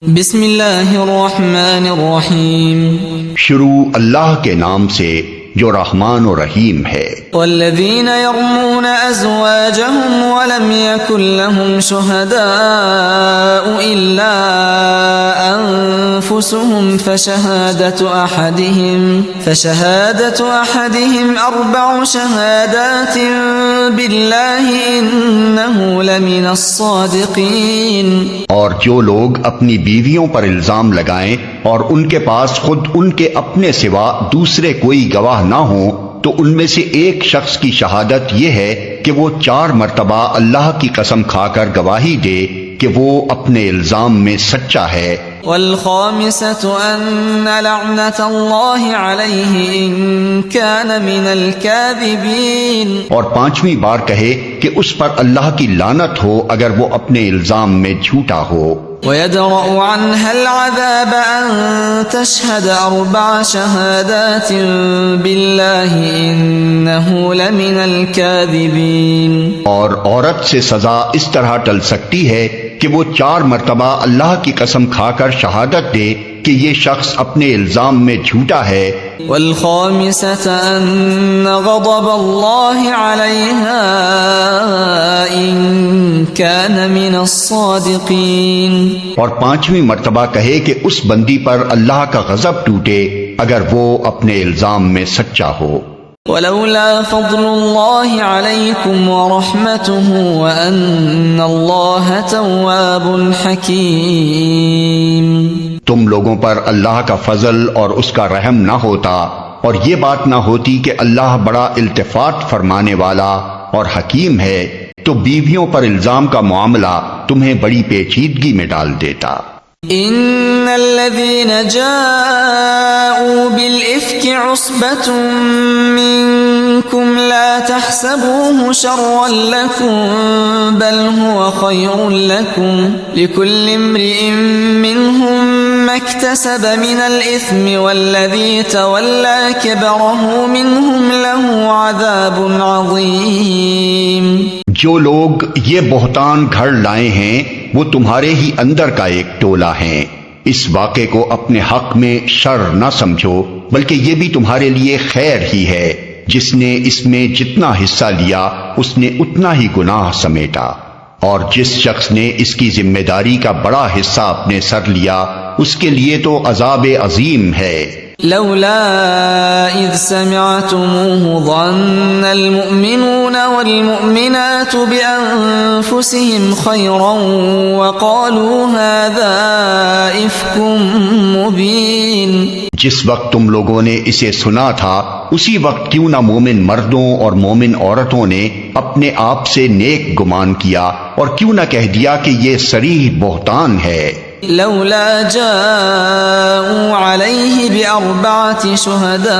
بسم اللہ الرحمن الرحیم، شروع اللہ کے نام سے جو رحمان و رحیم ہے۔ والذین یرمون ازواجہم ولم یکن لهم شہداء الا انفسهم فشہادت احدہم اربع شہادات باللہ انہ لمن الصادقین۔ اور جو لوگ اپنی بیویوں پر الزام لگائیں اور ان کے پاس خود ان کے اپنے سوا دوسرے کوئی گواہ نہ ہوں تو ان میں سے ایک شخص کی شہادت یہ ہے کہ وہ 4 مرتبہ اللہ کی قسم کھا کر گواہی دے کہ وہ اپنے الزام میں سچا ہے۔ والخامسة أن لعنة الله عليه إن كان من الكاذبين۔ اور 5ویں بار کہے کہ اس پر اللہ کی لعنت ہو اگر وہ اپنے الزام میں جھوٹا ہو۔ ويدرأ عنها العذاب أن تشهد 4 شهادات بالله إنه لمن الكاذبين۔ اور عورت سے سزا اس طرح ٹل سکتی ہے کہ وہ 4 مرتبہ اللہ کی قسم کھا کر شہادت دے کہ یہ شخص اپنے الزام میں جھوٹا ہے۔ والخامسة أن غضب الله عليها إن كان من الصادقين۔ اور 5ویں مرتبہ کہے کہ اس بندی پر اللہ کا غضب ٹوٹے اگر وہ اپنے الزام میں سچا ہو۔ ولولا فضل الله عليكم ورحمته وأن الله تواب حكيم۔ تم لوگوں پر اللہ کا فضل اور اس کا رحم نہ ہوتا اور یہ بات نہ ہوتی کہ اللہ بڑا التفات فرمانے والا اور حکیم ہے تو بیویوں پر الزام کا معاملہ تمہیں بڑی پیچیدگی میں ڈال دیتا۔ ان الذين جاءوا بالافك عصبة منكم لا تحسبوه شرا لكم بل هو خير لكم لكل امرئ منهم ما اكتسب من الاثم والذي تولى كبره منهم له عذاب عظيم۔ جو لوگ یہ بہتان گھڑ لائے ہیں وہ تمہارے ہی اندر کا ایک ٹولہ ہیں۔ اس واقعے کو اپنے حق میں شر نہ سمجھو بلکہ یہ بھی تمہارے لیے خیر ہی ہے۔ جس نے اس میں جتنا حصہ لیا اس نے اتنا ہی گناہ سمیٹا، اور جس شخص نے اس کی ذمہ داری کا بڑا حصہ اپنے سر لیا اس کے لیے تو عذاب عظیم ہے۔ لولا اذ سمعتموه ظن المؤمنون والمؤمنات بانفسهم خيرا وقالوا هذا افك مبين۔ جس وقت تم لوگوں نے اسے سنا تھا اسی وقت کیوں نہ مومن مردوں اور مومن عورتوں نے اپنے آپ سے نیک گمان کیا اور کیوں نہ کہہ دیا کہ یہ صریح بہتان ہے۔ لولا جاءوا عليه ب4 شهداء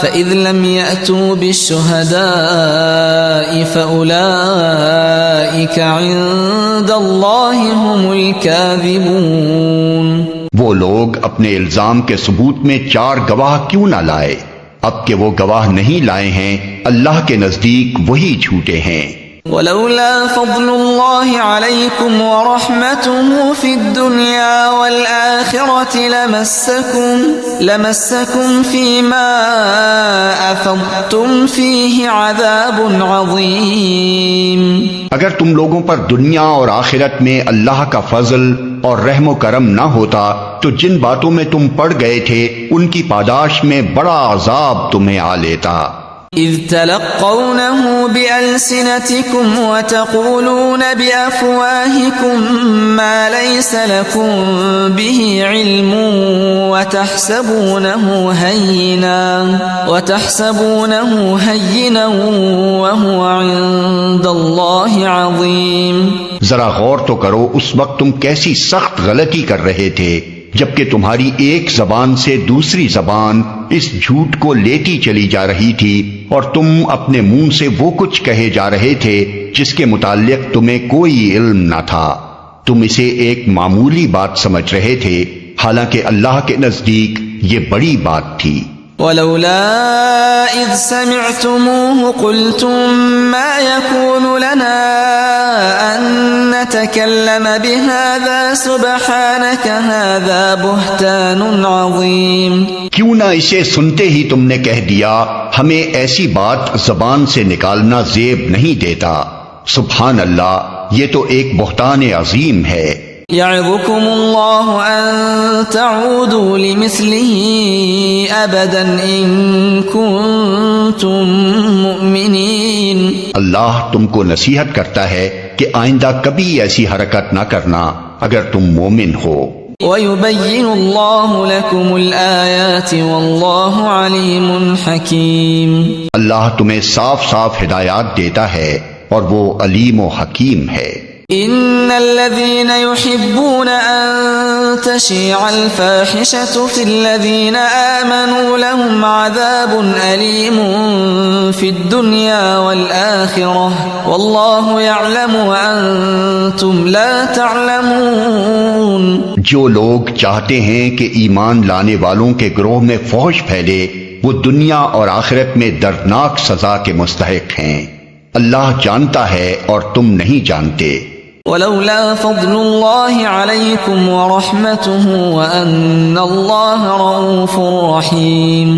فإذ لم يأتوا بالشهداء فأولئك عند الله هم الكاذبون۔ وہ لوگ اپنے الزام کے ثبوت میں 4 گواہ کیوں نہ لائے؟ اب کہ وہ گواہ نہیں لائے ہیں اللہ کے نزدیک وہی جھوٹے ہیں۔ ولولا فضل الله عليكم ورحمته في الدنيا والآخرة لمسكم فيما أفضتم فيه عذاب عظيم۔ اگر تم لوگوں پر دنیا اور آخرت میں اللہ کا فضل اور رحم و کرم نہ ہوتا تو جن باتوں میں تم پڑ گئے تھے ان کی پاداش میں بڑا عذاب تمہیں آ لیتا۔ اذ تلقونه بألسنتكم وتقولون بأفواهكم ما ليس لكم به علم وتحسبونه هينا وهو عند الله عظيم۔ ذرا غور تو کرو اس وقت تم کیسی سخت غلطی کر رہے تھے جبکہ تمہاری ایک زبان سے دوسری زبان اس جھوٹ کو لیتی چلی جا رہی تھی اور تم اپنے منہ سے وہ کچھ کہے جا رہے تھے جس کے متعلق تمہیں کوئی علم نہ تھا۔ تم اسے ایک معمولی بات سمجھ رہے تھے حالانکہ اللہ کے نزدیک یہ بڑی بات تھی۔ ولولا إذ سمعتموه قلتم ما يكون لنا أن نتكلم بهذا سبحانك هذا بهتان عظيم. کیوں نہ اسے سنتے ہی تم نے کہہ دیا ہمیں ایسی بات زبان سے نکالنا زیب نہیں دیتا. سبحان اللہ، یہ تو ایک بہتان عظیم ہے. يعظكم الله أن تعودوا لمثله أبدا إن كنتم مؤمنين. اللہ تم کو نصیحت کرتا ہے کہ آئندہ کبھی ایسی حرکت نہ کرنا اگر تم مومن ہو. ويبين الله لكم الآيات والله عليم حكيم. اللہ تمہیں صاف صاف ہدایات دیتا ہے اور وہ علیم و حکیم ہے. إن الذين يحبون أن تشيع الفاحشة في الذين آمنوا لهم عذاب أليم في الدنيا والآخرة والله يعلم وأنتم لا تعلمون. جو لوگ چاہتے ہیں کہ ایمان لانے والوں کے گروہ میں فحش پھیلے وہ دنیا اور آخرت میں دردناک سزا کے مستحق ہیں. اللہ جانتا ہے اور تم نہیں جانتے. ولولا فضل الله عليكم ورحمته وأن الله رؤوف رحيم.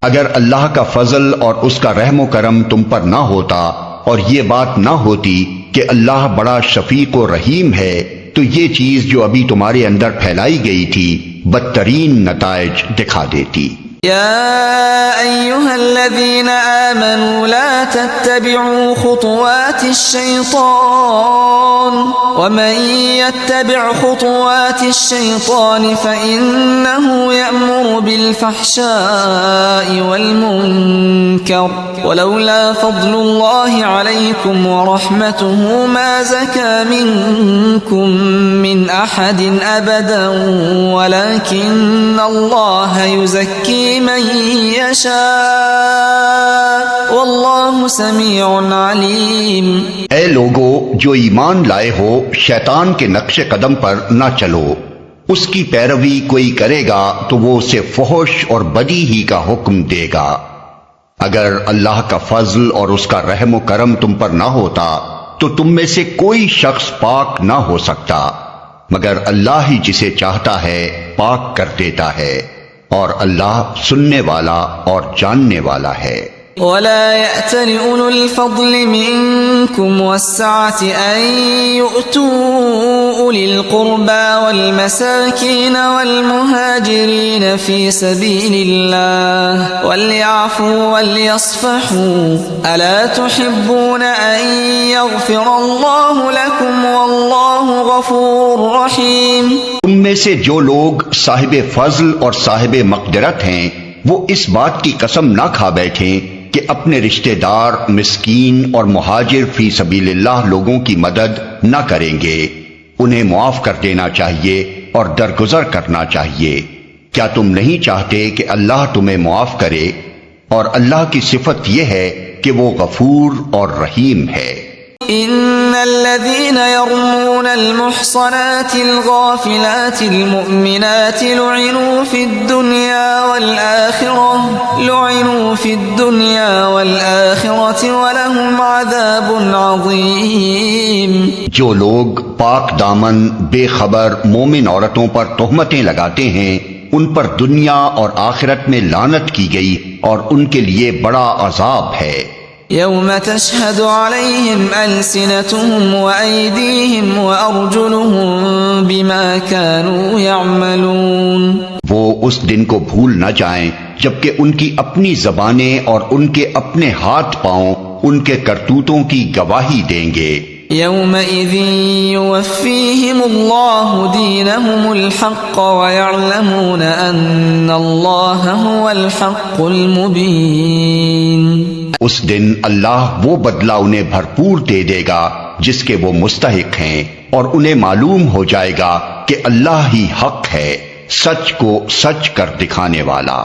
اگر اللہ کا فضل اور اس کا رحم و کرم تم پر نہ ہوتا اور یہ بات نہ ہوتی کہ اللہ بڑا شفیق و رحیم ہے تو یہ چیز جو ابھی تمہارے اندر پھیلائی گئی تھی بدترین نتائج دکھا دیتی. يا أيها الذين آمنوا لا تتبعوا خطوات الشيطان ومن يتبع خطوات الشيطان فإنه يأمر بالفحشاء والمنكر ولولا فضل الله عليكم ورحمته ما زكى منكم من أحد أبدا ولكن الله يزكي من يشاء واللہ سمیع علیم. اے لوگو جو ایمان لائے ہو شیطان کے نقش قدم پر نہ چلو. اس کی پیروی کوئی کرے گا تو وہ اسے فحش اور بدی ہی کا حکم دے گا. اگر اللہ کا فضل اور اس کا رحم و کرم تم پر نہ ہوتا تو تم میں سے کوئی شخص پاک نہ ہو سکتا مگر اللہ ہی جسے چاہتا ہے پاک کر دیتا ہے اور اللہ سننے والا اور جاننے والا ہے. ولا يأتل أولو الفضل منكم والسعة أن يؤتوا أولي القربى والمساكين والمهاجرين في سبيل الله وليعفوا وليصفحوا ألا تحبون أن يغفر الله لكم والله غفور رحيم. تم میں سے جو لوگ صاحب فضل اور صاحب مقدرت ہیں وہ اس بات کی قسم نہ کھا بیٹھیں کہ اپنے رشتہ دار مسکین اور مہاجر فی سبیل اللہ لوگوں کی مدد نہ کریں گے. انہیں معاف کر دینا چاہیے اور درگزر کرنا چاہیے. کیا تم نہیں چاہتے کہ اللہ تمہیں معاف کرے؟ اور اللہ کی صفت یہ ہے کہ وہ غفور اور رحیم ہے. ان الذين يرمون المحصنات الغافلات المؤمنات لعنوا في الدنيا والآخرة ولهم عذاب عظيم. جو لوگ پاک دامن بے خبر مومن عورتوں پر تہمتیں لگاتے ہیں ان پر دنیا اور آخرت میں لعنت کی گئی اور ان کے لیے بڑا عذاب ہے. يوم تشهد عليهم ألسنتهم وأيديهم وأرجلهم بما كانوا يعملون. وہ اس دن کو بھول نہ جائیں جبکہ ان کی اپنی زبانیں اور ان کے اپنے ہاتھ پاؤں ان کے کرتوتوں کی گواہی دیں گے. يومئذ يوفيهم الله دينهم الحق ويعلمون أن الله هو الحق المبين. اس دن اللہ وہ بدلہ انہیں بھرپور دے دے گا جس کے وہ مستحق ہیں اور انہیں معلوم ہو جائے گا کہ اللہ ہی حق ہے سچ کو سچ کر دکھانے والا.